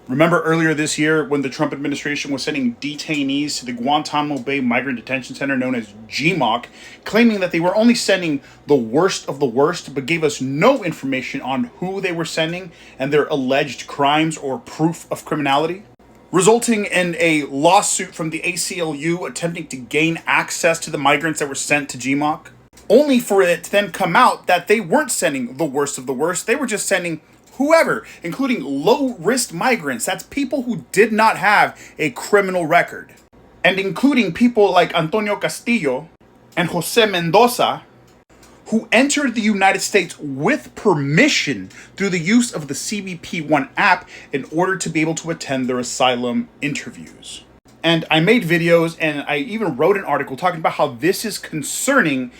Remember earlier this year when the Trump administration was sending detainees to the Guantanamo Bay Migrant Detention Center known as GMOC, claiming that they were only sending the worst of the worst, but gave us no information on who they were sending and their alleged crimes or proof of criminality? Resulting in a lawsuit from the ACLU attempting to gain access to the migrants that were sent to GMOC, only for it to then come out that they weren't sending the worst of the worst, they were just sending whoever, including low-risk migrants. That's people who did not have a criminal record. And including people like Antonio Castillo and Jose Mendoza, who entered the United States with permission through the use of the CBP-1 app in order to be able to attend their asylum interviews. And I made videos and I even wrote an article talking about how this is concerning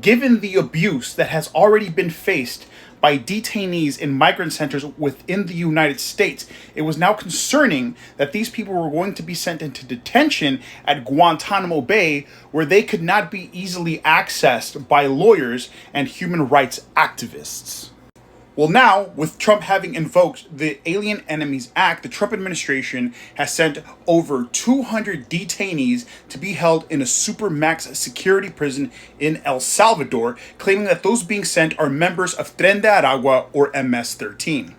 given the abuse that has already been faced by detainees in migrant centers within the United States. It was now concerning that these people were going to be sent into detention at Guantanamo Bay, where they could not be easily accessed by lawyers and human rights activists. Well, now, with Trump having invoked the Alien Enemies Act, the Trump administration has sent over 200 detainees to be held in a supermax security prison in El Salvador, claiming that those being sent are members of Tren de Aragua or MS-13.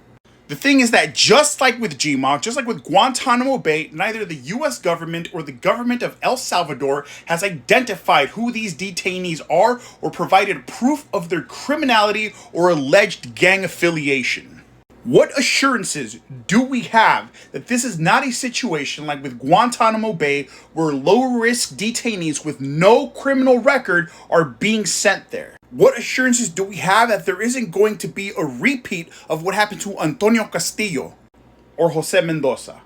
The thing is that just like with GMOC, just like with Guantanamo Bay, neither the US government or the government of El Salvador has identified who these detainees are or provided proof of their criminality or alleged gang affiliation. What assurances do we have that this is not a situation like with Guantanamo Bay where low-risk detainees with no criminal record are being sent there? What assurances do we have that there isn't going to be a repeat of what happened to Antonio Castillo or Jose Mendoza?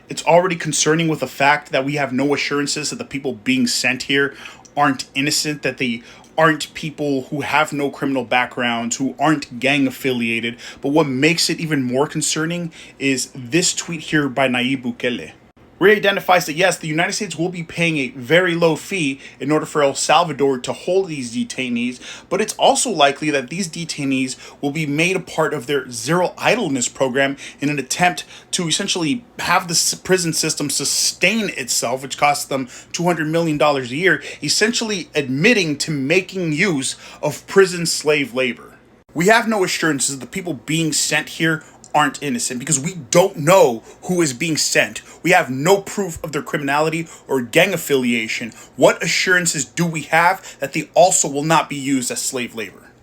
It's already concerning with the fact that we have no assurances that the people being sent here aren't innocent, that they aren't people who have no criminal backgrounds, who aren't gang affiliated. But what makes it even more concerning is this tweet here by Nayib Bukele, where he identifies that yes, the United States will be paying a very low fee in order for El Salvador to hold these detainees, but it's also likely that these detainees will be made a part of their zero idleness program in an attempt to essentially have the prison system sustain itself, which costs them $200 million a year, essentially admitting to making use of prison slave labor. We have no assurances that the people being sent here aren't innocent because we don't know who is being sent. We have no proof of their criminality or gang affiliation. What assurances do we have that they also will not be used as slave labor?